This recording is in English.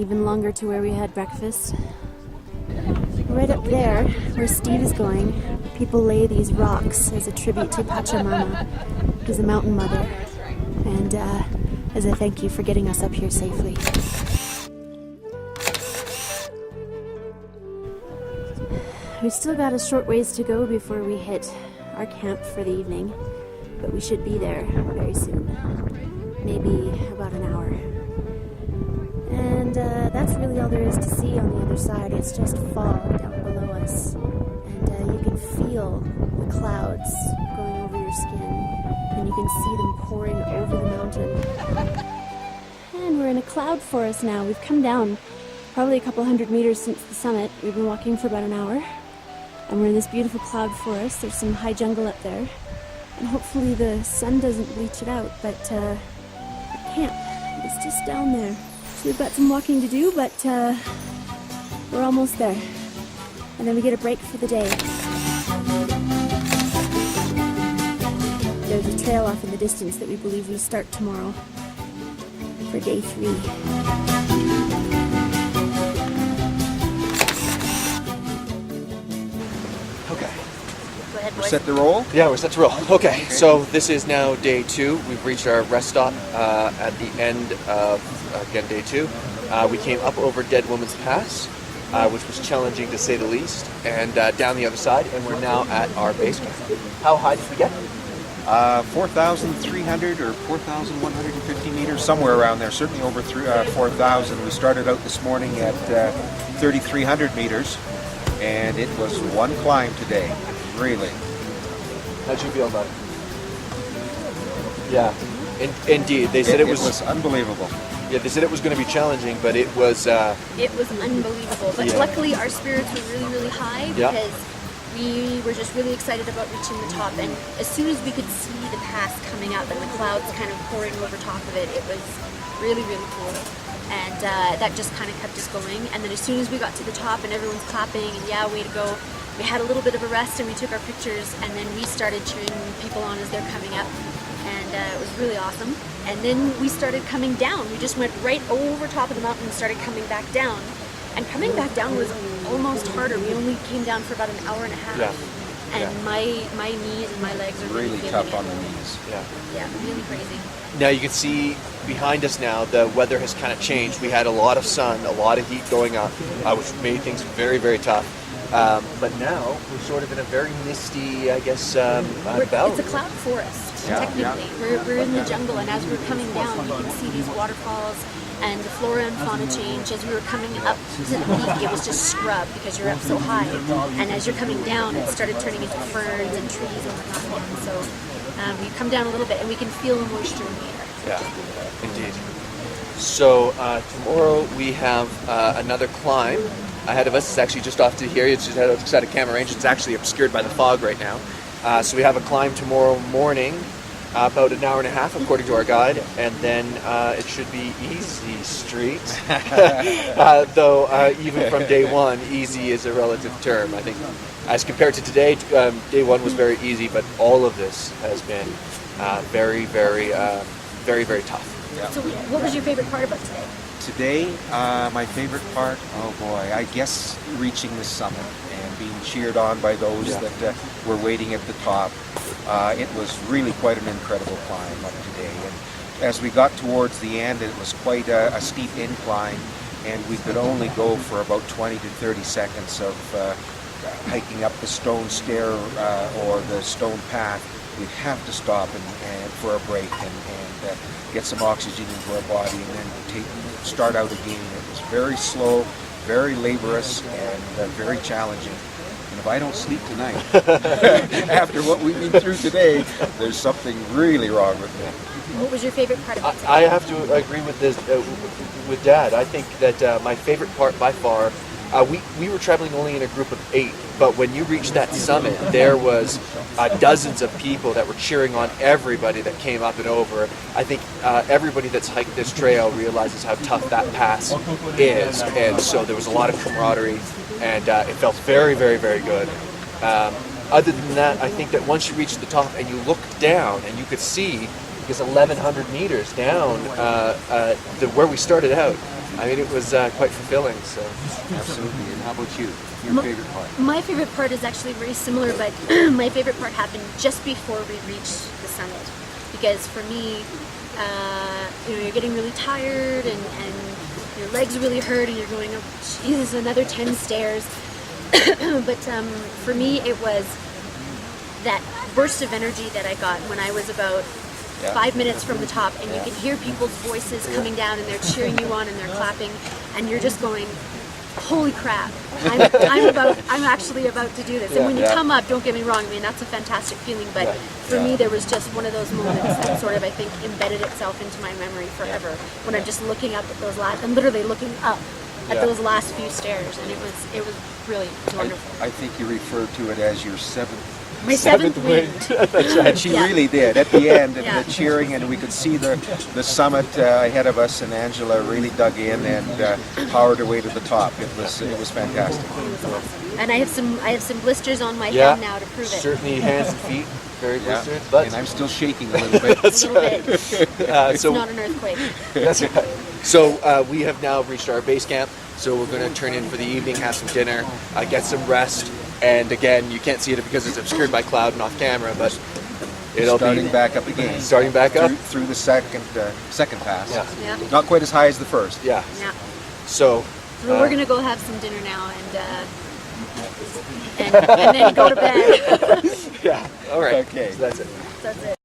even longer to where we had breakfast. Right up there, where Steve is going, people lay these rocks as a tribute to Pachamama, who's a mountain mother, and as a thank you for getting us up here safely. We've still got a short ways to go before we hit our camp for the evening, but we should be there very soon. Maybe about an hour. And that's really all there is to see on the other side. It's just fog down below us. And you can feel the clouds going over your skin. And you can see them pouring over the mountain. And we're in a cloud forest now. We've come down probably a couple hundred meters since the summit. We've been walking for about an hour. And we're in this beautiful cloud forest. There's some high jungle up there. And hopefully the sun doesn't bleach it out, but the camp is just down there. So we've got some walking to do, but we're almost there. And then we get a break for the day. There's a trail off in the distance that we believe we start tomorrow for day 3. We're set to roll? Yeah, we're set to roll. Okay, so this is now day 2. We've reached our rest stop at the end of, again, day 2. We came up over Dead Woman's Pass, which was challenging to say the least, and down the other side, and we're now at our base camp. How high did we get? 4,300 or 4,150 meters, somewhere around there, certainly over 4,000. We started out this morning at 3,300 meters, and it was one climb today. Really. How'd you feel about it? Yeah, indeed. They said it was unbelievable. Yeah, they said it was going to be challenging, but it was... It was unbelievable, but luckily our spirits were really, really high because we were just really excited about reaching the top, and as soon as we could see the pass coming up and the clouds kind of pouring over top of it, it was really, really cool. And that just kind of kept us going, and then as soon as we got to the top and everyone's clapping and yeah, way to go, we had a little bit of a rest and we took our pictures, and then we started cheering people on as they're coming up, and it was really awesome. And then we started coming down. We just went right over top of the mountain and started coming back down. And coming back down was almost harder. We only came down for about an hour and a half. Yeah. And my knees and my legs are really tough on the knees. Yeah, really crazy. Now you can see behind us now the weather has kind of changed. We had a lot of sun, a lot of heat going up, which made things very, very tough. But now we're sort of in a very misty, I guess, belt. It's a cloud forest, technically. We're in the jungle, and as we're coming down, you can see these waterfalls and the flora and fauna change. As we were coming up to the peak, it was just scrub because you're up so high. And as you're coming down, it started turning into ferns and trees and whatnot. And so we come down a little bit, and we can feel the moisture in the air. Yeah, indeed. So tomorrow we have another climb ahead of us. It's actually just off to here. It's just outside of camera range. It's actually obscured by the fog right now. So we have a climb tomorrow morning, about an hour and a half according to our guide, and then it should be easy street. Though even from day 1, easy is a relative term. I think as compared to today, day 1 was very easy, but all of this has been very, very, very, very tough. Yeah. So what was your favorite part about today? Today, my favorite part, oh boy, I guess reaching the summit and being cheered on by those that were waiting at the top. It was really quite an incredible climb up today. And as we got towards the end, it was quite a steep incline, and we could only go for about 20 to 30 seconds of hiking up the stone stair or the stone path. We'd have to stop and for a break and get some oxygen into our body, and then start out again. It was very slow, very laborious, and very challenging. And if I don't sleep tonight, after what we've been through today, there's something really wrong with me. What was your favorite part about today? I have to agree with this with Dad. I think that my favorite part by far, we were traveling only in a group of 8, but when you reached that summit, there was dozens of people that were cheering on everybody that came up and over. I think everybody that's hiked this trail realizes how tough that pass is, and so there was a lot of camaraderie, and it felt very, very, very good. Other than that, I think that once you reach the top and you look down and you could see, because 1,100 meters down where we started out, I mean, it was quite fulfilling. So Absolutely. And how about you? Your favorite part? My favorite part is actually very similar, but my favorite part happened just before we reached the summit. Because for me, you're getting really tired and your legs really hurt and you're going, oh, Jesus, another 10 stairs. But for me, it was that burst of energy that I got when I was about 5 minutes from the top, and you can hear people's voices coming down, and they're cheering you on, and they're clapping, and you're just going, "Holy crap! I'm actually about to do this." And when you come up, don't get me wrong, I mean that's a fantastic feeling. But for me, there was just one of those moments that sort of I think embedded itself into my memory forever. When I'm just looking up at those last, I'm literally looking up at those last few stairs, and it was really wonderful. I think you referred to it as your My seventh wind. That's right. And she really did at the end, and the cheering, and we could see the summit ahead of us, and Angela really dug in and powered her way to the top. It was fantastic. It was awesome. And I have some blisters on my hand now to prove it. Certainly, hands and feet very blistered, but and I'm still shaking a little bit. that's A little right. bit. It's So not an earthquake. that's right. So we have now reached our base camp. So we're going to turn in for the evening, have some dinner, get some rest. And again, you can't see it because it's obscured by cloud and off camera, but it'll Starting be back up again. starting back up. Through the second pass. Yeah. Yeah. Not quite as high as the first. Yeah. Yeah. So So we're gonna go have some dinner now and then go to bed. yeah. All right. Okay. So that's it. That's it.